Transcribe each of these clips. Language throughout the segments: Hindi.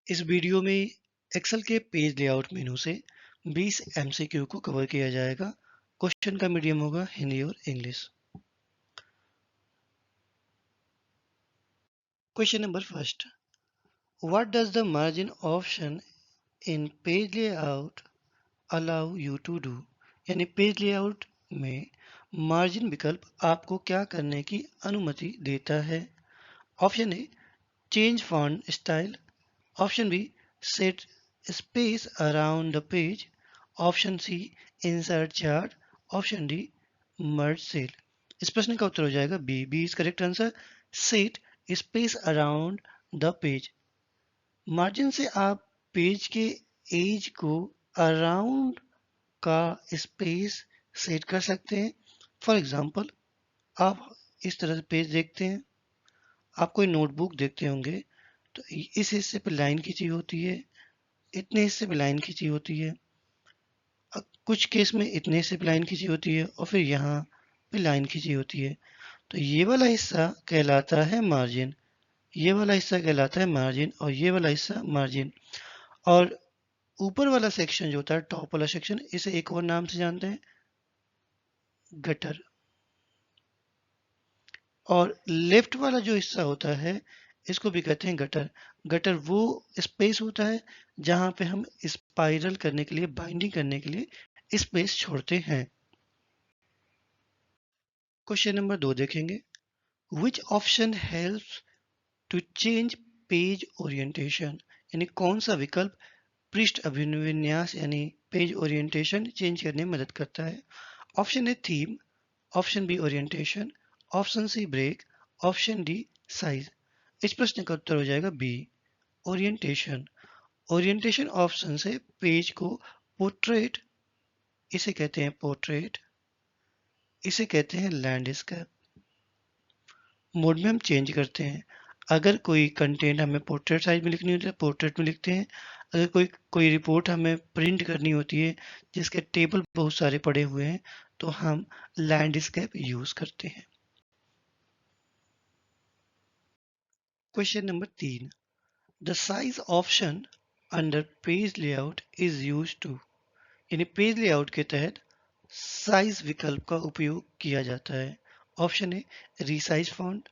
इस वीडियो में एक्सेल के पेज लेआउट मेनू से 20 एमसीक्यू को कवर किया जाएगा। क्वेश्चन का मीडियम होगा हिंदी और English. Question number first, what does the margin option in page layout allow you to do? यानी पेज लेआउट में मार्जिन विकल्प आपको क्या करने की अनुमति देता है? Option A, change font style. Option B, set space around the page. Option C, insert chart. Option D, merge cell. इस प्रश्न का उत्तर हो जाएगा B. B is correct answer, set space around the page. Margin से आप पेज के एज को अराउंड का स्पेस सेट कर सकते हैं। फॉर एग्जाम्पल, आप इस तरह से पेज देखते हैं, आप कोई नोटबुक देखते होंगे तो इस हिस्से पे लाइन खींची होती है, इतने हिस्से पे लाइन खींची होती है, कुछ केस में इतने हिस्से पे लाइन खींची होती है और फिर यहाँ पे लाइन खींची होती है। तो ये वाला हिस्सा कहलाता है मार्जिन, ये वाला हिस्सा कहलाता है मार्जिन और ये वाला हिस्सा मार्जिन। और ऊपर वाला सेक्शन जो होता है, टॉप वाला सेक्शन, इसे एक और नाम से जानते हैं, गटर। और लेफ्ट वाला जो हिस्सा होता है इसको भी कहते हैं गटर। गटर वो स्पेस होता है जहां पे हम स्पाइरल करने के लिए, बाइंडिंग करने के लिए स्पेस छोड़ते हैं। क्वेश्चन नंबर 2 देखेंगे, which option helps to change page orientation? यानी कौन सा विकल्प पृष्ठ अभिविन्यास यानी पेज ओरिएंटेशन चेंज करने में मदद करता है? Option A, theme. Option B, orientation. Option C, break. Option D, size. इस प्रश्न का उत्तर हो जाएगा बी, ओरिएंटेशन। ओरिएंटेशन ऑप्शन से पेज को पोर्ट्रेट, इसे कहते हैं पोर्ट्रेट, इसे कहते हैं लैंडस्केप मोड में हम चेंज करते हैं। अगर कोई कंटेंट हमें पोर्ट्रेट साइज में लिखनी होती है, पोर्ट्रेट में लिखते हैं। अगर कोई रिपोर्ट हमें प्रिंट करनी होती है जिसके टेबल बहुत सारे पड़े हुए हैं तो हम लैंडस्केप यूज करते हैं। Question number 3, the size option under page layout is use to? यानी पेज लेआउट के तहत साइज विकल्प का उपयोग किया जाता है। Option A, resize font.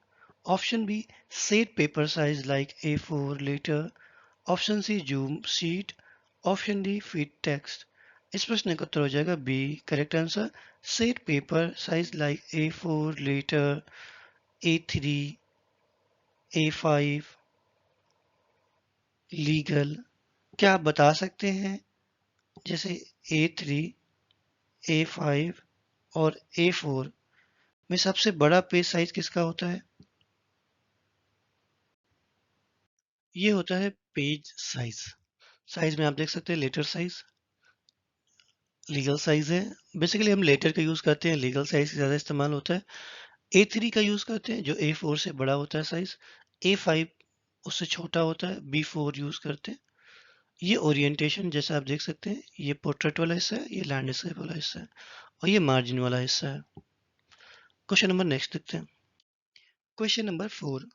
Option B, set paper size like A4 letter. Option C, zoom sheet. Option D, fit text. इस प्रश्न का उत्तर हो जाएगा B, correct answer, set paper size like A4 letter, A3, A5 legal. क्या आप बता सकते हैं जैसे A3, A5 और A4 में सबसे बड़ा पेज साइज किसका होता है? ये होता है पेज साइज। साइज में आप देख सकते हैं लेटर साइज, लीगल साइज है। बेसिकली हम लेटर का यूज करते हैं, लीगल साइज ज्यादा इस्तेमाल होता है। A3 का यूज करते हैं जो A4 से बड़ा होता है साइज। A5 उससे छोटा होता है, B4 यूज करते हैं। ये ओरिएंटेशन जैसा आप देख सकते हैं, ये पोर्ट्रेट वाला हिस्सा है, ये लैंडस्केप वाला हिस्सा है और ये मार्जिन वाला हिस्सा है। क्वेश्चन नंबर नेक्स्ट देखते हैं। Question number 4,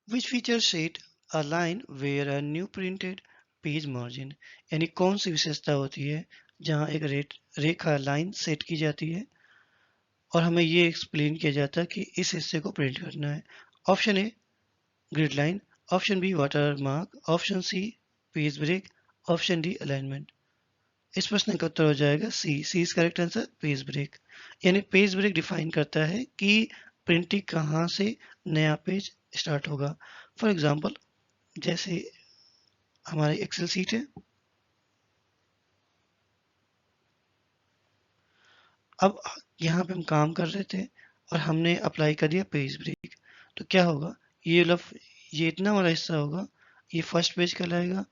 which feature set a line where a new printed page margin? यानी कौन सी विशेषता होती है जहां एक रेखा लाइन सेट की जाती है और हमें ये एक्सप्लेन किया जाता है कि इस हिस्से को प्रिंट करना है। Option A, grid line. Option B, वाटर मार्क। Option C, page break. Option D, alignment. इस प्रश्न का उत्तर हो जाएगा C. C is correct answer, page break. यानी पेज ब्रेक डिफाइन करता है कि प्रिंटिंग कहाँ से नया पेज स्टार्ट होगा। फॉर एग्जाम्पल, जैसे हमारी एक्सेल सीट है, अब यहाँ पे हम काम कर रहे थे और हमने अप्लाई कर दिया पेज ब्रेक, तो क्या होगा, ये इतना वाला हिस्सा होगा, ये फर्स्ट पेज कहलाएगा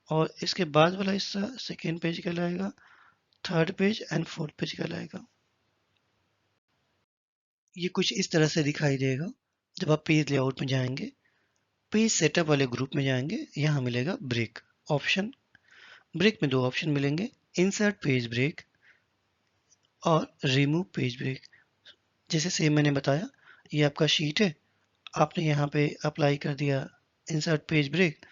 और इसके बाद वाला हिस्सा सेकेंड पेज कहलाएगा, third page and fourth page कहलाएगा। ये कुछ इस तरह से दिखाई देगा जब आप पेज लेआउट में जाएंगे। पेज सेटअप वाले ग्रुप में जाएंगे, यहाँ मिलेगा ब्रेक ऑप्शन। ब्रेक में दो ऑप्शन मिलेंगे, इंसर्ट पेज ब्रेक और रिमूव पेज ब्रेक। जैसे सेम मैंने बताया, ये आपका शीट है, आपने यहाँ पे अप्लाई कर दिया इंसर्ट पेज ब्रेक,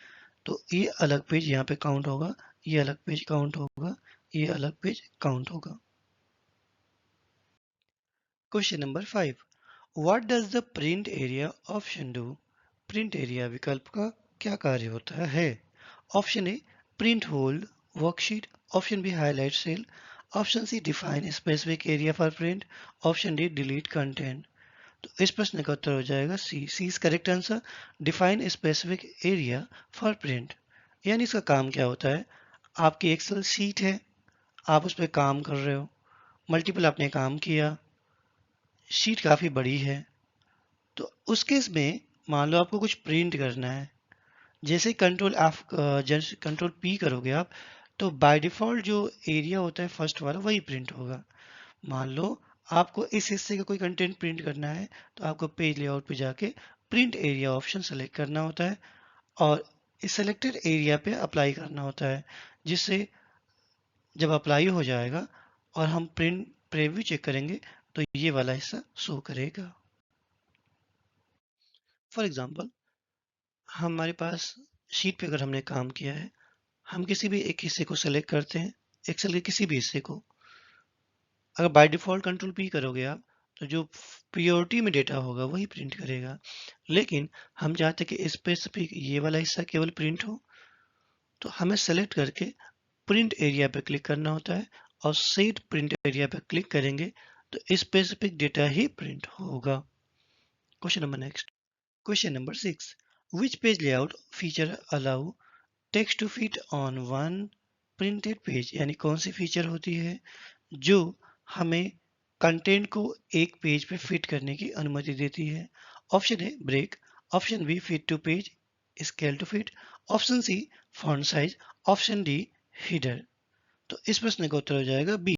तो ये अलग पेज यहाँ पे काउंट होगा, ये अलग पेज काउंट होगा, ये अलग पेज काउंट होगा। Question number 5, what does the print area option do? Print area विकल्प का क्या कार्य होता है? Option A print whole worksheet, option B highlight cell, option C define specific area for print, option D delete content. तो इस प्रश्न का उत्तर हो जाएगा C. C is correct answer. Define specific area for print, यानी इसका काम क्या होता है? आपकी एक्सेल शीट है, आप उस पर काम कर रहे हो, मल्टीपल आपने काम किया, शीट काफ़ी बड़ी है, तो उस केस में मान लो आपको कुछ प्रिंट करना है। जैसे कंट्रोल एफ जैसे कंट्रोल पी करोगे आप, तो बाय डिफॉल्ट जो एरिया होता है फर्स्ट वाला वही प्रिंट होगा। मान लो आपको इस हिस्से का कोई कंटेंट प्रिंट करना है, तो आपको पेज लेआउट पे जाके प्रिंट एरिया ऑप्शन सेलेक्ट करना होता है और इस सेलेक्टेड एरिया पे अप्लाई करना होता है, जिससे जब अप्लाई हो जाएगा और हम प्रिंट प्रीव्यू चेक करेंगे तो ये वाला हिस्सा शो करेगा। फॉर एग्जांपल, हमारे पास शीट पे अगर हमने काम किया है, हम किसी भी एक हिस्से को सेलेक्ट करते हैं, एक्सेल के किसी भी हिस्से को। अगर बाय डिफॉल्ट कंट्रोल पी करोगे आप, तो जो प्रियोरिटी में डेटा होगा वही प्रिंट करेगा। लेकिन हम चाहते हैं कि स्पेसिफिक ये वाला हिस्सा केवल प्रिंट हो, तो हमें सेलेक्ट करके प्रिंट एरिया पे क्लिक करना होता है और सेट प्रिंट एरिया पे क्लिक करेंगे तो स्पेसिफिक डेटा ही प्रिंट होगा। Question number next. Question number 6, which page layout feature allow text to fit on one printed page, यानी कौन सी फीचर होती है जो हमें कंटेंट को एक पेज पे फिट करने की अनुमति देती है? Option A break, option B fit to page, scale to fit, option C font size, option D header. तो इस प्रश्न का उत्तर हो जाएगा B.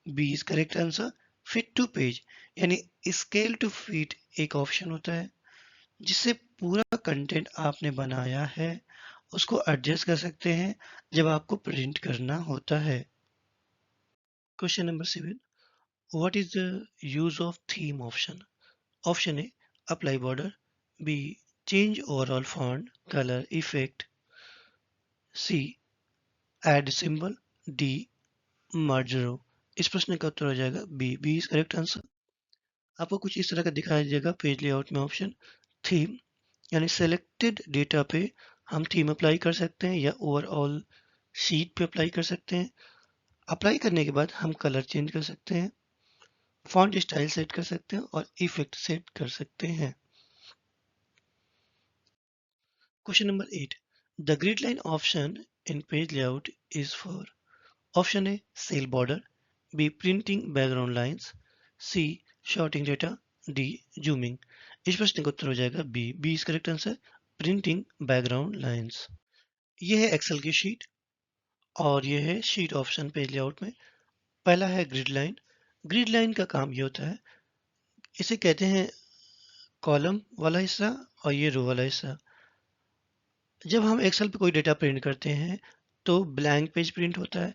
B is correct answer. Fit to page यानी स्केल टू फिट एक ऑप्शन होता है जिससे पूरा कंटेंट आपने बनाया है उसको एडजस्ट कर सकते हैं जब आपको प्रिंट करना होता है। Question number 7, what is the use of theme option? Option A apply border, B change overall font colour effect, C add symbol, D merge row. इस प्रश्न का उत्तर हो जाएगा B. B is correct answer. आपको कुछ इस तरह का दिखाई देगा पेज लेआउट में ऑप्शन। थीम यानी सेलेक्टेड डेटा पे हम थीम अप्लाई कर सकते हैं या ओवरऑल शीट पे अप्लाई कर सकते हैं। अप्लाई करने के बाद हम कलर चेंज कर सकते हैं, फॉन्ट स्टाइल सेट कर सकते हैं और इफेक्ट सेट कर सकते हैं। Question number 8, the grid line option in page layout is for? Option A cell border, B printing background lines, C sorting data, D zooming. इस प्रश्न का उत्तर हो जाएगा B. B is correct answer. Printing background lines. ये है एक्सेल की शीट और ये है शीट ऑप्शन पेज लेआउट में। पहला है ग्रिड लाइन। ग्रिड लाइन का काम ये होता है, इसे कहते हैं कॉलम वाला हिस्सा और ये रो वाला हिस्सा। जब हम एक्सेल पे कोई डेटा प्रिंट करते हैं तो ब्लैंक पेज प्रिंट होता है।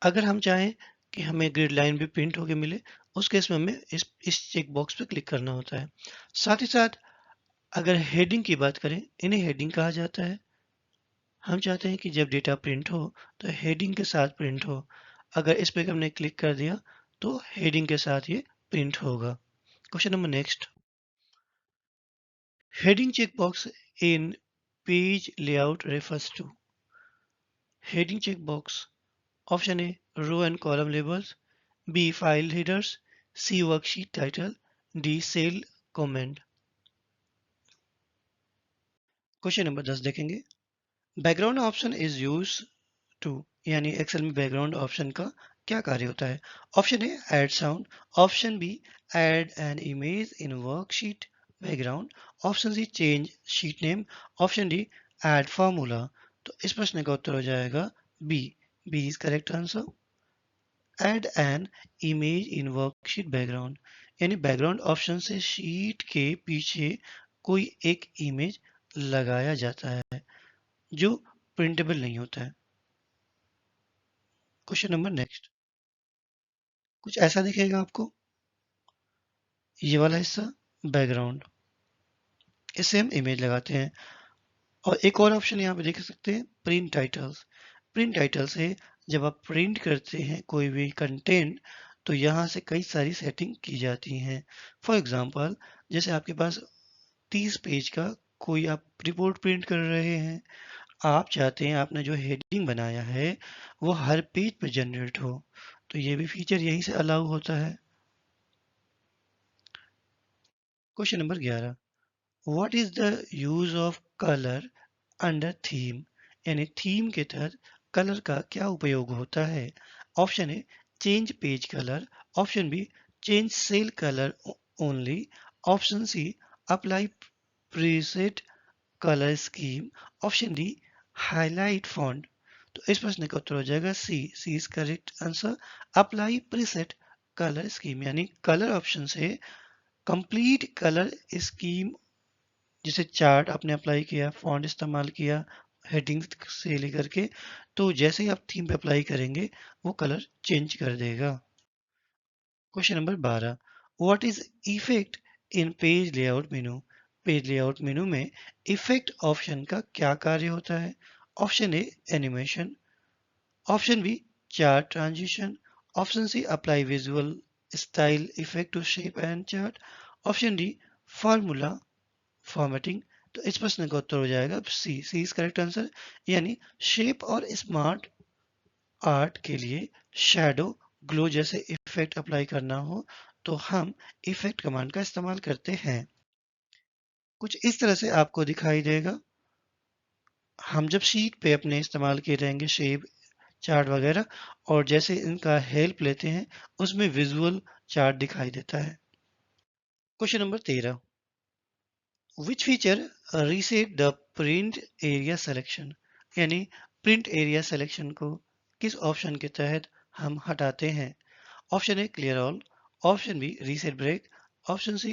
अगर हम चाहें कि हमें ग्रिड लाइन भी प्रिंट होके मिले, उस केस में हमें इस चेक बॉक्स पे क्लिक करना होता है। साथ ही साथ अगर हेडिंग की बात करें, इन्हें हेडिंग कहा जाता है। हम चाहते हैं कि जब डेटा प्रिंट हो तो हेडिंग के साथ प्रिंट हो। अगर इस पे हमने क्लिक कर दिया तो हेडिंग के साथ ये प्रिंट होगा। Question number next. Heading check box in page layout refers to? Heading check box, option A row and column labels, B file headers, C worksheet title, D cell comment. Question number 10 देखेंगे। Background option is use to, यानी एक्सेल में बैकग्राउंड ऑप्शन का क्या कार्य होता है? Option A add sound, option B add an image in worksheet background, option C change sheet name, option D add formula. तो इस प्रश्न का उत्तर हो जाएगा B. B is correct answer. Add an image in worksheet background यानी बैकग्राउंड ऑप्शन से शीट के पीछे कोई एक इमेज लगाया जाता है जो प्रिंटेबल नहीं होता है। Question number next. कुछ ऐसा दिखेगा आपको, ये वाला हिस्सा बैकग्राउंड, इससे हम इमेज लगाते हैं और एक और ऑप्शन यहाँ पे देख सकते हैं, प्रिंट टाइटल्स। प्रिंट टाइटल से जब आप प्रिंट करते हैं कोई भी कंटेंट, तो यहाँ से कई सारी सेटिंग की जाती हैं। फॉर एग्जांपल, जैसे आपके पास 30 पेज का कोई आप रिपोर्ट प्रिंट कर रहे हैं, आप चाहते हैं आपने जो हेडिंग बनाया है वो हर पेज पे जनरेट हो, तो ये भी फीचर यहीं से अलाउ होता है। Question number 11, what is the use of colour under theme, यानी थीम के तहत कलर का क्या उपयोग होता है। Option A, change page colour. Option B, change cell colour only. Option C, apply preset colour scheme. Option D, highlight font. तो इस प्रश्न का उत्तर हो जाएगा C. C is correct answer, apply preset colour scheme, यानी कलर ऑप्शन से कंप्लीट कलर स्कीम, जिसे चार्ट आपने अप्लाई किया, फॉन्ट इस्तेमाल किया, हेडिंग्स से लेकर के, तो जैसे ही आप थीम पे अप्लाई करेंगे वो कलर चेंज कर देगा। Question number 12, what is effect in page layout menu. Page layout menu में इफेक्ट ऑप्शन का क्या कार्य होता है। Option A, animation. Option B, chart transition. Option C, apply visual style effect to shape and chart. Option D, formula formatting. तो इस प्रश्न का उत्तर हो जाएगा C. C is correct answer, यानी शेप और स्मार्ट आर्ट के लिए शैडो, ग्लो जैसे इफेक्ट अप्लाई करना हो तो हम इफेक्ट कमांड का इस्तेमाल करते हैं। कुछ इस तरह से आपको दिखाई देगा। हम जब शीट पे अपने इस्तेमाल किए रहेंगे शेप, चार्ट वगैरह, और जैसे इनका हेल्प लेते हैं उसमें विजुअल चार्ट दिखाई देता है। Question number 13, which feature reset the print area selection, यानी प्रिंट एरिया सिलेक्शन को किस ऑप्शन के तहत हम हटाते हैं। Option A, clear all. Option B, reset break. Option C,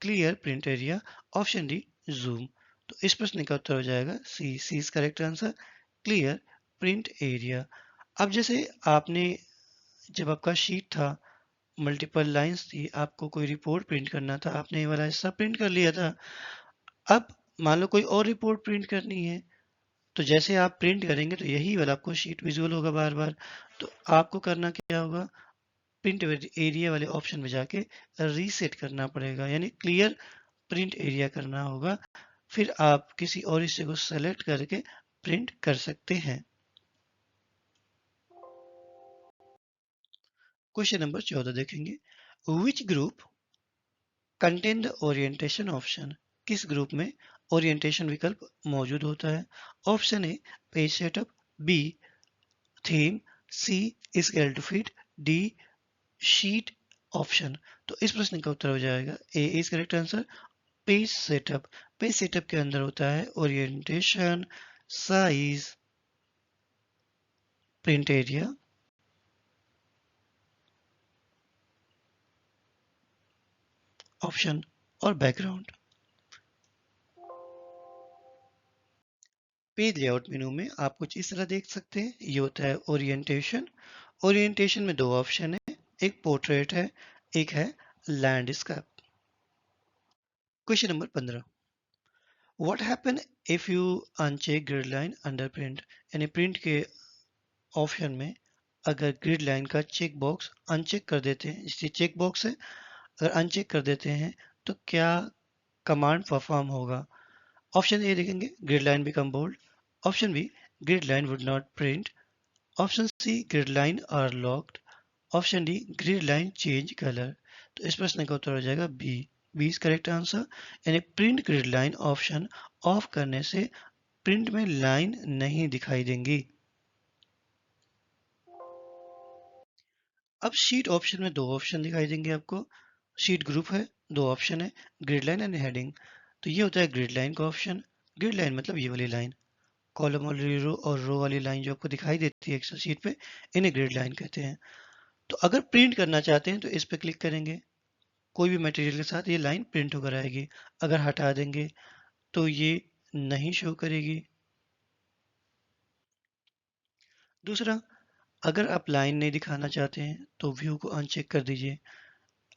clear print area. Option D, zoom. तो इस प्रश्न का उत्तर हो जाएगा C. C is correct answer, clear print area. अब जैसे आपने, जब आपका शीट था, मल्टीपल लाइंस थी, आपको कोई रिपोर्ट प्रिंट करना था, आपने ये वाला हिस्सा प्रिंट कर लिया था। अब मान लो कोई और रिपोर्ट प्रिंट करनी है, तो जैसे आप प्रिंट करेंगे तो यही वाला आपको शीट विजुअल होगा बार बार। तो आपको करना क्या होगा, प्रिंट एरिया वाले ऑप्शन में जाके रीसेट करना पड़ेगा, यानी क्लियर प्रिंट एरिया करना होगा। फिर आप किसी और हिस्से को सेलेक्ट करके प्रिंट कर सकते हैं। क्वेश्चन नंबर 14 देखेंगे, which group contain the orientation option, किस ग्रुप में ओरिएंटेशन विकल्प मौजूद होता है। Option A, page setup. B, theme. C, scale to fit. D, sheet option. तो इस प्रश्न का उत्तर हो जाएगा A is correct answer, page setup. Page setup के अंदर होता है orientation, size, print area, option और बैकग्राउंड। पेज लेआउट मेनू में आप कुछ इस तरह देख सकते हैं, ये होता है ओरिएंटेशन। ओरिएंटेशन में दो ऑप्शन है, एक पोर्ट्रेट है, एक है landscape. Question number 15, what happen if you uncheck grid line under print, यानी प्रिंट के ऑप्शन में अगर ग्रिड लाइन का चेक बॉक्स अनचेक कर देते हैं, जैसे चेक बॉक्स है, अगर अनचेक कर देते हैं तो क्या कमांड परफॉर्म होगा। ऑप्शन ए देखेंगे, grid line become bold. Option B, grid line would not print. Option C, grid line are locked. Option D, grid line change colour. तो इस प्रश्न का उत्तर हो जाएगा B. B is correct answer, यानी print grid line option off करने से प्रिंट में लाइन नहीं दिखाई देंगी। अब शीट ऑप्शन में दो ऑप्शन दिखाई देंगे आपको। शीट ग्रुप है, दो ऑप्शन है, ग्रिड लाइन एंड हेडिंग। तो ये होता है ग्रिड लाइन का ऑप्शन। ग्रिड लाइन मतलब ये वाली लाइन, कॉलम वाली रो और रो वाली लाइन जो आपको दिखाई देती है एक्सेल शीट पे, इन्हें ग्रिड लाइन कहते हैं। तो अगर प्रिंट करना चाहते हैं तो इस पे क्लिक करेंगे, कोई भी मटेरियल के साथ ये लाइन प्रिंट होकर आएगी। अगर हटा देंगे तो ये नहीं शो करेगी। दूसरा, अगर आप लाइन नहीं दिखाना चाहते हैं तो व्यू को अनचेक कर दीजिए।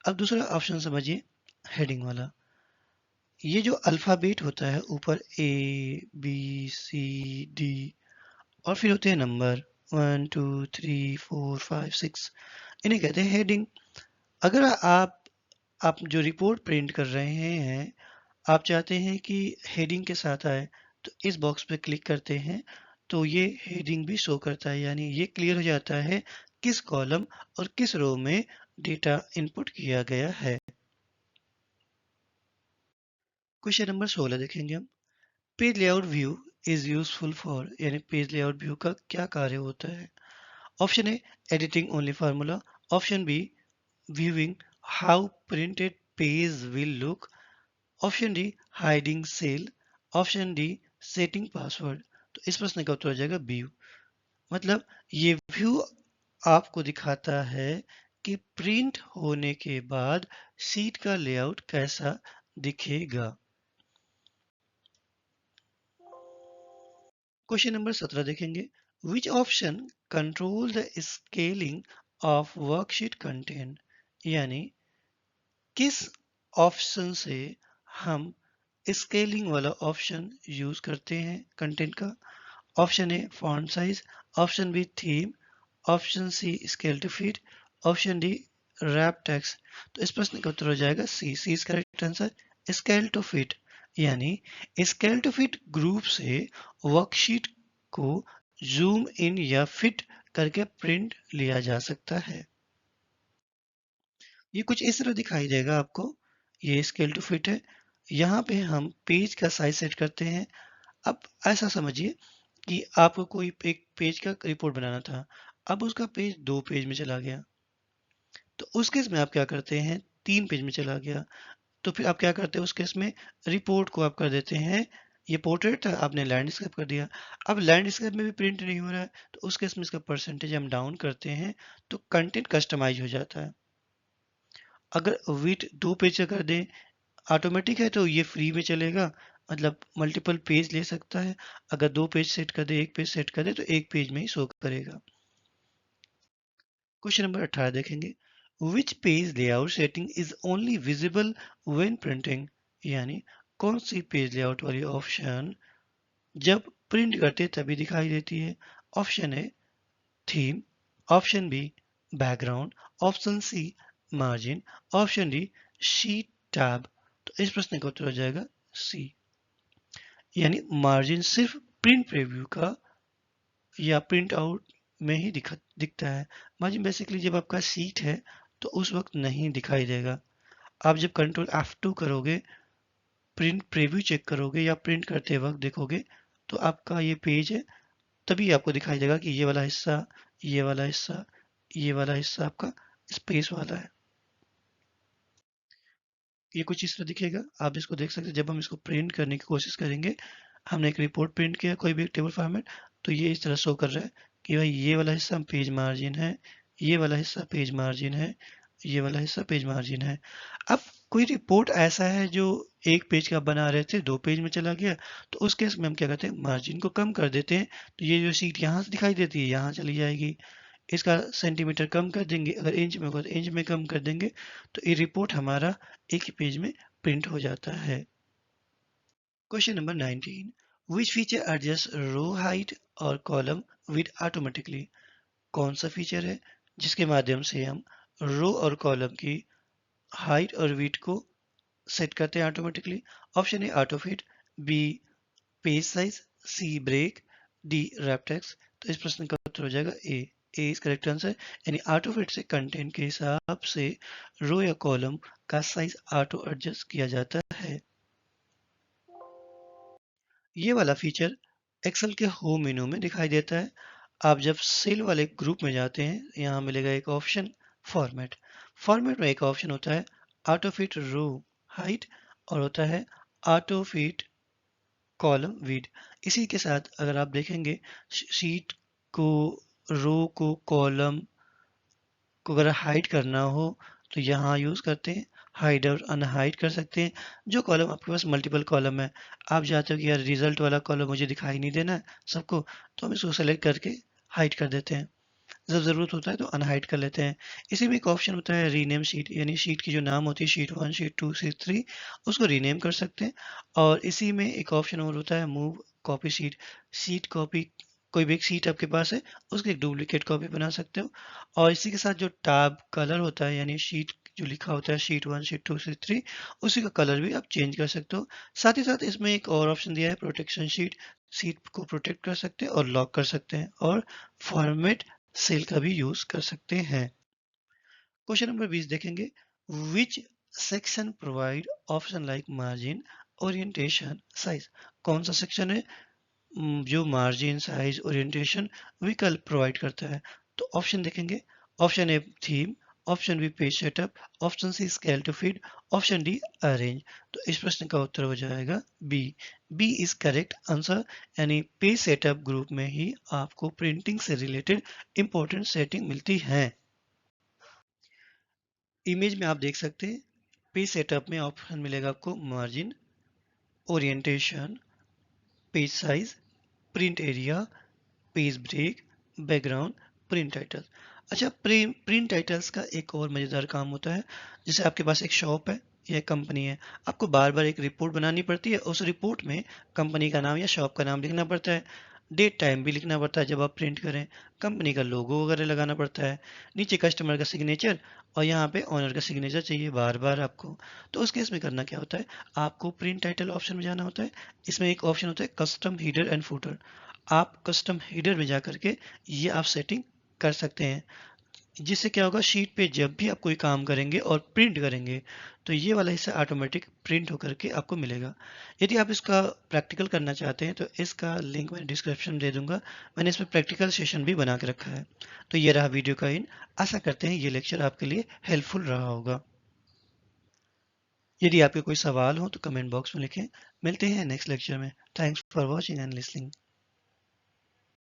अब दूसरा ऑप्शन समझिए, हेडिंग वाला। ये जो अल्फ़ाबेट होता है ऊपर ए बी सी डी और फिर होते हैं नंबर 1 2 3 4 5 6, इन्हें कहते हैं हेडिंग। अगर आप जो रिपोर्ट प्रिंट कर रहे हैं, आप चाहते हैं कि हेडिंग के साथ आए, तो इस बॉक्स पे क्लिक करते हैं तो ये हेडिंग भी शो करता है, यानी ये क्लियर हो जाता है किस कॉलम और किस रो में डेटा इनपुट किया गया है। क्वेश्चन नंबर 16 देखेंगे हम। Page layout view is useful for, यानी पेज लेआउट व्यू का क्या कार्य होता है। Option A editing only formula, option B viewing how printed page will look, option D hiding cell, option D setting password. तो इस प्रश्न का उत्तर हो जाएगा व्यू। मतलब ये व्यू आपको दिखाता है कि प्रिंट होने के बाद शीट का लेआउट कैसा दिखेगा। क्वेश्चन नंबर 17 देखेंगे। Which option control the scaling of worksheet content, यानी किस ऑप्शन से हम स्केलिंग वाला ऑप्शन यूज करते हैं कंटेंट का। Option A font size, option B theme, option C scale to fit, option D wrap text. तो इस प्रश्न का उत्तर हो जाएगा C. C is correct answer. Scale to fit, यानी स्केल टू फिट ग्रुप से वर्कशीट को जूम इन या फिट करके प्रिंट लिया जा सकता है। ये कुछ इस तरह दिखाई देगा आपको। ये स्केल टू फिट है। यहाँ पे हम पेज का साइज सेट करते हैं। अब ऐसा समझिए कि आपको कोई एक पेज का रिपोर्ट बनाना था, अब उसका पेज 2 पेज में चला गया, तो उस केस में आप क्या करते हैं, 3 पेज में चला गया, तो फिर आप क्या करते हैं उस केस में, रिपोर्ट को आप कर देते हैं, ये पोर्ट्रेट था आपने लैंडस्केप कर दिया। अब लैंडस्केप में भी प्रिंट नहीं हो रहा है, तो उस केस में इसका परसेंटेज हम डाउन करते हैं, तो कंटेंट कस्टमाइज हो जाता है। अगर विड्थ 2 पेज का कर दें, ऑटोमेटिक है तो ये फ्री में चलेगा, मतलब मल्टीपल पेज ले सकता है। अगर 2 पेज सेट कर दे, 1 पेज सेट कर दे, तो 1 पेज में ही शो करेगा। क्वेश्चन नंबर 18 देखेंगे। Which page layout setting is only visible when printing, यानी कौन सी पेज लेआउट वाली ऑप्शन जब प्रिंट करते तभी दिखाई देती है। Option A theme, option B background, option C margin, option D sheet tab. तो इस प्रश्न का उत्तर हो जाएगा सी, यानी मार्जिन सिर्फ प्रिंट प्रीव्यू का या प्रिंट आउट में ही दिखता है। मार्जिन बेसिकली जब आपका शीट है तो उस वक्त नहीं दिखाई देगा। आप जब कंट्रोल F2 करोगे, प्रिंट प्रीव्यू चेक करोगे या प्रिंट करते वक्त देखोगे, तो आपका ये पेज है, तभी आपको दिखाई देगा कि ये वाला हिस्सा, ये वाला हिस्सा, ये वाला हिस्सा आपका स्पेस वाला है। ये कुछ इस तरह दिखेगा, आप इसको देख सकते हैं। जब हम इसको प्रिंट करने की कोशिश करेंगे, हमने एक रिपोर्ट प्रिंट किया कोई भी एक टेबल फॉर्मेट, तो ये इस तरह शो कर रहा है कि भाई ये वाला हिस्सा पेज मार्जिन है, ये वाला हिस्सा पेज मार्जिन है, ये वाला हिस्सा पेज मार्जिन है। अब कोई रिपोर्ट ऐसा है जो 1 पेज का बना रहे थे 2 पेज में चला गया, तो उस केस में हम क्या करते हैं, मार्जिन को कम कर देते हैं। तो ये जो सीट यहाँ से दिखाई देती है यहाँ चली जाएगी, इसका सेंटीमीटर कम कर देंगे, अगर इंच में होगा तो इंच में कम कर देंगे, तो ये रिपोर्ट हमारा एक ही पेज में प्रिंट हो जाता है। Question number 19। Which feature adjust row height और कॉलम विद ऑटोमेटिकली, कौन सा फीचर है जिसके माध्यम से हम रो और कॉलम की हाइट और विड्थ को सेट करते हैं automatically. Option A auto fit, B page size, C break, D wrap text. तो इस प्रश्न का उत्तर हो जाएगा A. A is correct answer, यानी ऑटो फिट से कंटेंट के हिसाब से रो या कॉलम का साइज ऑटो एडजस्ट किया जाता है। ये वाला फीचर एक्सेल के होम मेनू में दिखाई देता है। आप जब सेल वाले ग्रुप में जाते हैं, यहाँ मिलेगा एक ऑप्शन फॉर्मेट। फॉर्मेट में एक ऑप्शन होता है ऑटो फिट रो हाइट और होता है ऑटो फिट कॉलम विड। इसी के साथ अगर आप देखेंगे शीट को, रो को, कॉलम को अगर हाइड करना हो तो यहाँ यूज़ करते हैं, हाइड और अनहाइड कर सकते हैं। जो कॉलम आपके पास मल्टीपल कॉलम है, आप चाहते हो कि यार रिजल्ट वाला कॉलम मुझे दिखाई नहीं देना है सबको, तो हम इसको सेलेक्ट करके हाइड कर देते हैं। जब ज़रूरत होता है तो अनहाइड कर लेते हैं। इसी में एक ऑप्शन होता है रीनेम शीट, यानी शीट की जो नाम होती है शीट 1, शीट 2, शीट 3, उसको रीनेम कर सकते हैं। और इसी में एक ऑप्शन और होता है move copy sheet. Sheet copy, कोई भी एक शीट आपके पास है उसकी एक डुप्लीकेट कॉपी बना सकते हो। और इसी के साथ जो टैब कलर होता है, यानी शीट जो लिखा होता है शीट 1, शीट 2, शीट 3, उसी का कलर भी आप चेंज कर सकते हो। साथ ही साथ इसमें एक और ऑप्शन दिया है प्रोटेक्शन शीट। शीट को प्रोटेक्ट कर सकते हैं और लॉक कर सकते हैं, और फॉर्मेट सेल का भी यूज कर सकते हैं। क्वेश्चन नंबर 20 देखेंगे। Which section provide option like margin, orientation, size. कौन सा सेक्शन है जो मार्जिन, साइज, ओरिएंटेशन विकल्प प्रोवाइड करता है? तो ऑप्शन देखेंगे। Option A theme, option B page setup, option C scale to fit, option D arrange. तो इस प्रश्न का उत्तर हो जाएगा B. B is correct answer, यानी पेज सेटअप ग्रुप में ही आपको प्रिंटिंग से रिलेटेड इंपॉर्टेंट सेटिंग मिलती है। इमेज में आप देख सकते हैं पेज सेटअप में ऑप्शन मिलेगा आपको margin, orientation, page size, print area, page break, background, print title. अच्छा, प्रिंट टाइटल्स का एक और मज़ेदार काम होता है। जैसे आपके पास एक शॉप है या कंपनी है, आपको बार बार एक रिपोर्ट बनानी पड़ती है। उस रिपोर्ट में कंपनी का नाम या शॉप का नाम लिखना पड़ता है, डेट टाइम भी लिखना पड़ता है जब आप प्रिंट करें, कंपनी का लोगो वगैरह लगाना पड़ता है, नीचे कस्टमर का सिग्नेचर, और यहाँ पे ऑनर का सिग्नेचर चाहिए बार बार आपको। तो उस केस में करना क्या होता है, आपको प्रिंट टाइटल ऑप्शन में जाना होता है। इसमें एक ऑप्शन होता है कस्टम हीडर एंड फुटर। आप कस्टम हीडर में जा करके ये आप सेटिंग कर सकते हैं, जिससे क्या होगा, शीट पे जब भी आप कोई काम करेंगे और प्रिंट करेंगे तो ये वाला हिस्सा ऑटोमेटिक प्रिंट होकर के आपको मिलेगा। यदि आप इसका प्रैक्टिकल करना चाहते हैं तो इसका लिंक मैं डिस्क्रिप्शन में दे दूंगा। मैंने इसमें प्रैक्टिकल सेशन भी बना के रखा है। तो ये रहा वीडियो का इन। आशा करते हैं ये लेक्चर आपके लिए हेल्पफुल रहा होगा। यदि आपके कोई सवाल हो तो कमेंट बॉक्स में लिखें। मिलते हैं नेक्स्ट लेक्चर में। Thanks for watching and listening.